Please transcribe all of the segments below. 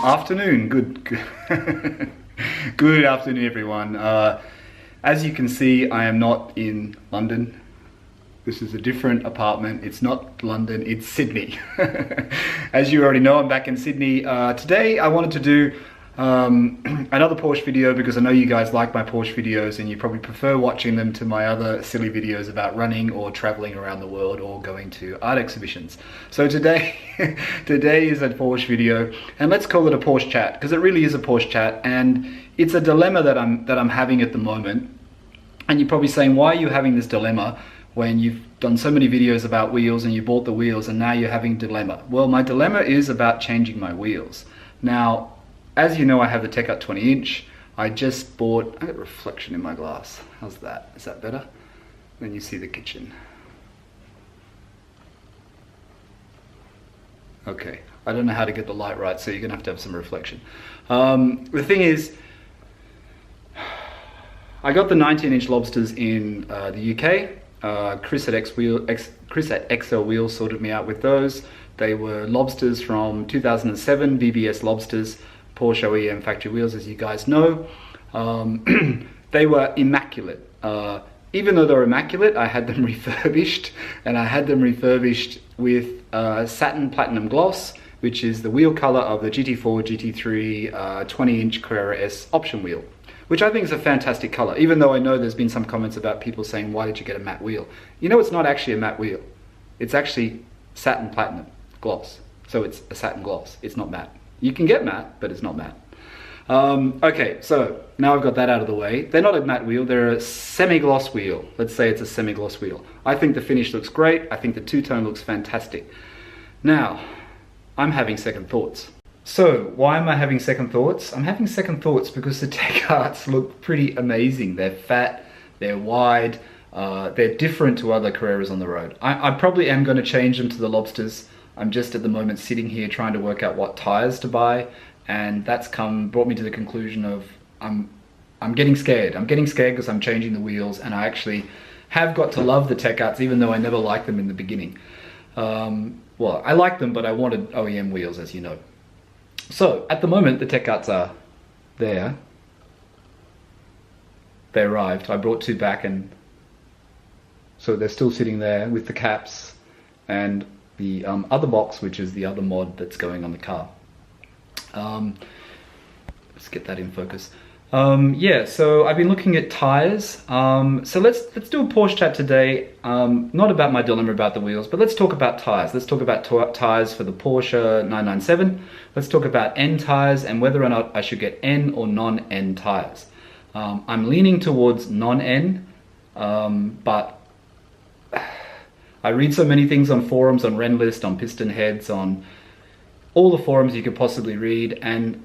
Afternoon, good afternoon everyone. As you can see, I am not in London. This is a different apartment. It's not London, it's Sydney. As you already know, I'm back in Sydney. Today I wanted to do another Porsche video because I know you guys like my Porsche videos and you probably prefer watching them to my other silly videos about running or traveling around the world or going to art exhibitions. So today is a Porsche video, and let's call it a Porsche chat because it really is a Porsche chat, and it's a dilemma that I'm having at the moment. And you're probably saying, why are you having this dilemma when you've done so many videos about wheels and you bought the wheels and now you're having a dilemma? Well, my dilemma is about changing my wheels. Now, as you know, I have the Tech Art 20 inch. I just bought, I got reflection in my glass. How's that? Is that better? Then you see the kitchen. Okay, I don't know how to get the light right, so you're gonna have to have some reflection. The thing is, I got the 19-inch Lobsters in the UK. Chris at XL Wheels sorted me out with those. They were Lobsters from 2007, BBS Lobsters, Porsche OEM factory wheels, as you guys know. They were immaculate. Even though they were immaculate, I had them refurbished, and I had them refurbished with satin platinum gloss, which is the wheel color of the GT4, GT3 20-inch Carrera S option wheel, which I think is a fantastic color, even though I know there's been some comments about people saying, why did you get a matte wheel? You know, it's not actually a matte wheel. It's actually satin platinum gloss. So it's a satin gloss, it's not matte. You can get matte, but it's not matte. Okay, so now I've got that out of the way. They're not a matte wheel, they're a semi-gloss wheel. Let's say it's a semi-gloss wheel. I think the finish looks great. I think the two-tone looks fantastic. Now, I'm having second thoughts. So, why am I having second thoughts? I'm having second thoughts because the Tech Arts look pretty amazing. They're fat, they're wide, they're different to other Carreras on the road. I probably am going to change them to the Lobsters. I'm just at the moment sitting here trying to work out what tires to buy, and that's brought me to the conclusion of I'm getting scared. I'm getting scared because I'm changing the wheels, and I actually have got to love the Tech Arts even though I never liked them in the beginning. Well, I liked them, but I wanted OEM wheels, as you know. So at the moment the Tech Arts are there. They arrived. I brought two back, and so they're still sitting there with the caps and the other box, which is the other mod that's going on the car. Let's get that in focus. Yeah, so I've been looking at tires. So let's do a Porsche chat today. Not about my dilemma about the wheels, but let's talk about tires. Let's talk about tires for the Porsche 997. Let's talk about N tires and whether or not I should get N or non-N tires. I'm leaning towards non-N, but I read so many things on forums, on Renlist, on Piston Heads, on all the forums you could possibly read, and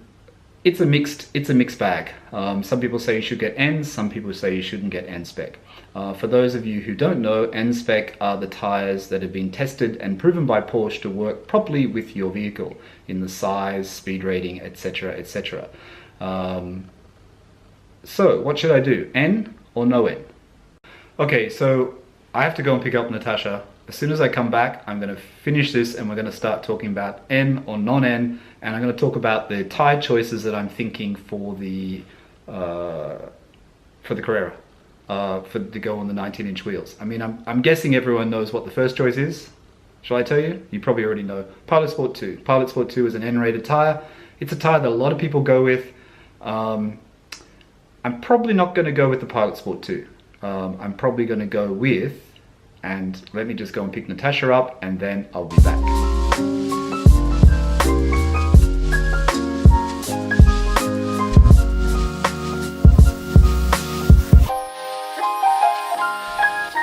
it's a mixed bag. Some people say you should get N's, some people say you shouldn't get N spec. For those of you who don't know, N spec are the tires that have been tested and proven by Porsche to work properly with your vehicle in the size, speed rating, etc., etc. So what should I do, N or no N? Okay, so I have to go and pick up Natasha. As soon as I come back, I'm going to finish this and we're going to start talking about N or non-N, and I'm going to talk about the tire choices that I'm thinking for the Carrera, to go on the 19-inch wheels. I mean, I'm guessing everyone knows what the first choice is. Shall I tell you? You probably already know. Pilot Sport 2. Pilot Sport 2 is an N-rated tire. It's a tire that a lot of people go with. I'm probably not going to go with the Pilot Sport 2. I'm probably going to go with, and let me just go and pick Natasha up and then I'll be back.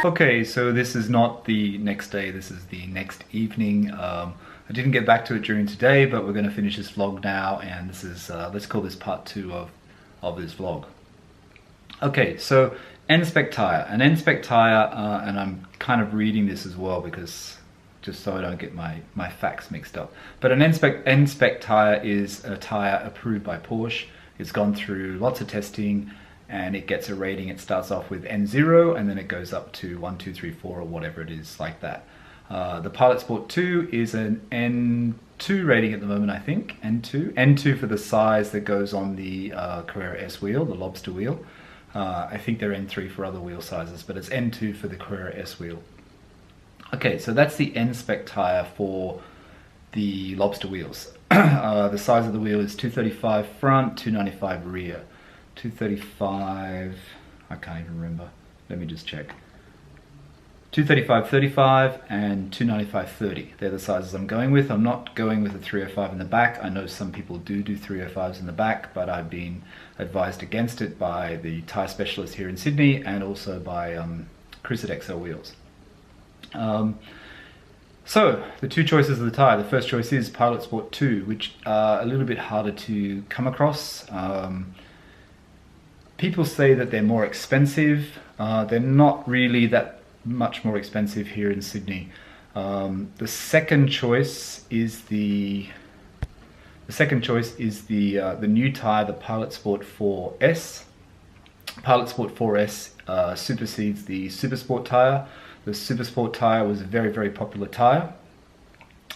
Okay, so this is not the next day, this is the next evening. I didn't get back to it during today, but we're going to finish this vlog now, and this is, let's call this part 2 of this vlog. Okay, so N-spec tire, an N-spec tire, and I'm kind of reading this as well because just so I don't get my facts mixed up. But an N-spec tire is a tire approved by Porsche. It's gone through lots of testing and it gets a rating. It starts off with N0 and then it goes up to 1, 2, 3, 4 or whatever it is like that. The Pilot Sport 2 is an N2 rating at the moment, I think. N2 for the size that goes on the Carrera S wheel, the lobster wheel. I think they're N3 for other wheel sizes, but it's N2 for the Carrera S wheel. Okay, so that's the N-spec tire for the lobster wheels. The size of the wheel is 235 front, 295 rear. 235, I can't even remember. Let me just check. 235/35 and 295/30. They're the sizes I'm going with. I'm not going with a 305 in the back. I know some people do 305s in the back, but I've been advised against it by the tyre specialist here in Sydney and also by Chris at XL Wheels. So the two choices of the tyre. The first choice is Pilot Sport 2, which are a little bit harder to come across. People say that they're more expensive. They're not really that much more expensive here in Sydney. The second choice is the new tyre, the Pilot Sport 4S. Pilot Sport 4S supersedes the Supersport tyre. The Supersport tyre was a very, very popular tyre.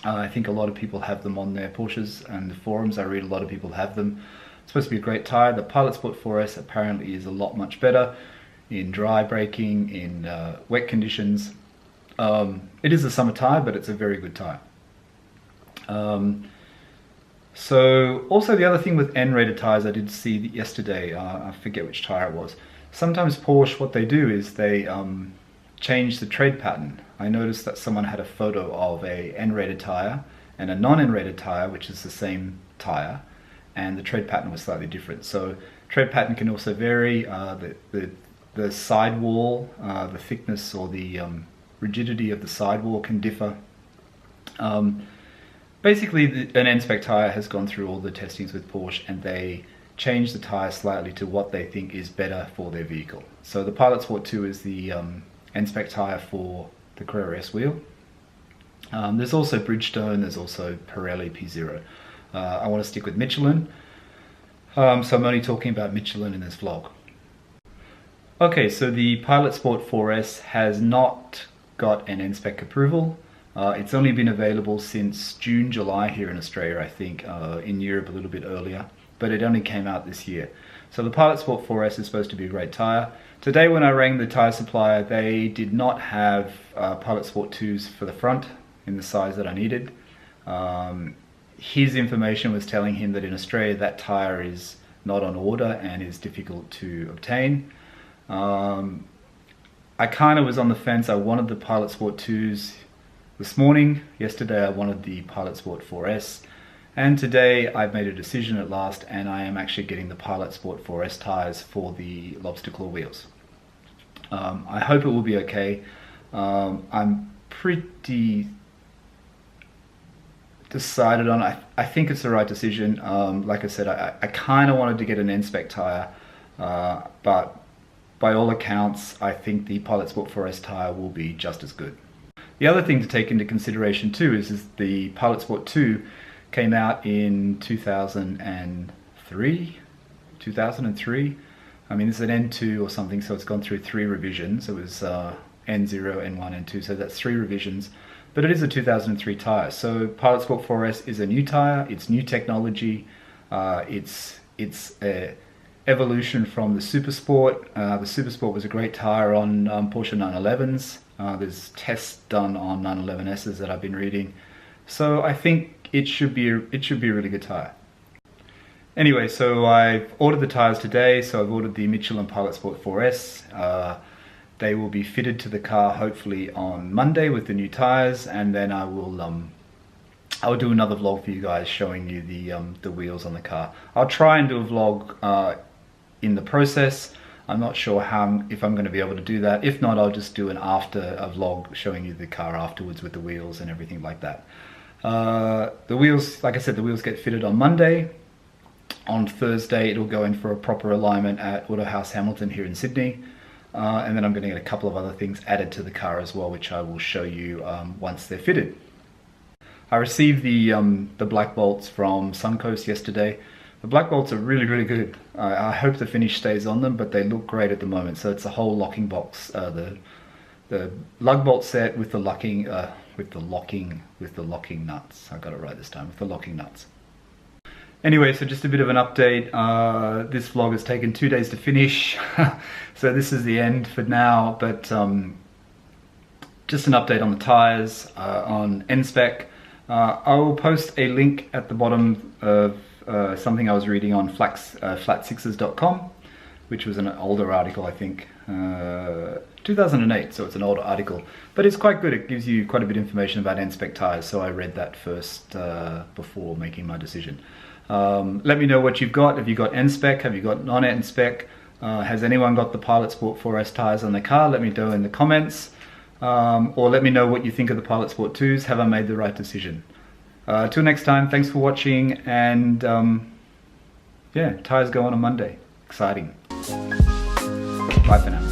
I think a lot of people have them on their Porsches and the forums. I read a lot of people have them. It's supposed to be a great tyre. The Pilot Sport 4S apparently is a lot much better in dry braking, in wet conditions. It is a summer tyre, but it's a very good tyre. So also the other thing with N-rated tyres I did see yesterday, I forget which tyre it was. Sometimes Porsche, what they do is they change the tread pattern. I noticed that someone had a photo of a N-rated tyre and a non-N-rated tyre, which is the same tyre, and the tread pattern was slightly different. So tread pattern can also vary. The sidewall, the thickness or the rigidity of the sidewall can differ. Basically, an N-spec tyre has gone through all the testings with Porsche and they change the tyre slightly to what they think is better for their vehicle. So the Pilot Sport 2 is the N-spec tyre for the Carrera S wheel. There's also Bridgestone, there's also Pirelli P0. I want to stick with Michelin, so I'm only talking about Michelin in this vlog. Okay, so the Pilot Sport 4S has not got an N-spec approval. It's only been available since June, July here in Australia, I think, in Europe a little bit earlier, but it only came out this year. So the Pilot Sport 4S is supposed to be a great tyre. Today when I rang the tyre supplier, they did not have Pilot Sport 2s for the front in the size that I needed. His information was telling him that in Australia that tyre is not on order and is difficult to obtain. I kind of was on the fence. I wanted the Pilot Sport 2s this morning. Yesterday I wanted the Pilot Sport 4S. And today I've made a decision at last and I am actually getting the Pilot Sport 4S tyres for the lobster claw wheels. I hope it will be okay. I'm pretty decided on I think it's the right decision. Like I said, I kind of wanted to get an N-spec tyre, but by all accounts, I think the Pilot Sport 4S tyre will be just as good. The other thing to take into consideration too is the Pilot Sport 2 came out in 2003. I mean, it's an N2 or something, so it's gone through 3 revisions. It was N0, N1, N2, so that's 3 revisions. But it is a 2003 tyre. So Pilot Sport 4S is a new tyre. It's new technology. It's a evolution from the Supersport. The Supersport was a great tyre on Porsche 911s. There's tests done on 911Ss that I've been reading. So I think it should be a really good tyre. Anyway, so I've ordered the tyres today. So I've ordered the Michelin Pilot Sport 4S. They will be fitted to the car hopefully on Monday with the new tyres, and then I will do another vlog for you guys showing you the wheels on the car. I'll try and do a vlog in the process. I'm not sure if I'm going to be able to do that. If not, I'll just do a vlog showing you the car afterwards with the wheels and everything like that. The wheels, like I said, the wheels get fitted on Monday. On Thursday, it'll go in for a proper alignment at Autohouse Hamilton here in Sydney. And then I'm going to get a couple of other things added to the car as well, which I will show you once they're fitted. I received the black bolts from Suncoast yesterday. The black bolts are really, really good. I hope the finish stays on them, but they look great at the moment. So it's a whole locking box, the lug bolt set with the locking with the locking nuts. I got it right this time, with the locking nuts. Anyway, so just a bit of an update. This vlog has taken 2 days to finish, so this is the end for now, but just an update on the tyres, on N-Spec. I will post a link at the bottom of something I was reading on flat6s.com, which was an older article, I think, 2008, so it's an older article, but it's quite good. It gives you quite a bit of information about N-Spec tyres, so I read that first before making my decision. Let me know what you've got. Have you got N-Spec? Have you got non-N-Spec? Has anyone got the Pilot Sport 4S tyres on their car? Let me know in the comments. Or let me know what you think of the Pilot Sport 2s. Have I made the right decision? Till next time, thanks for watching, and yeah, tyres go on Monday. Exciting. Bye for now.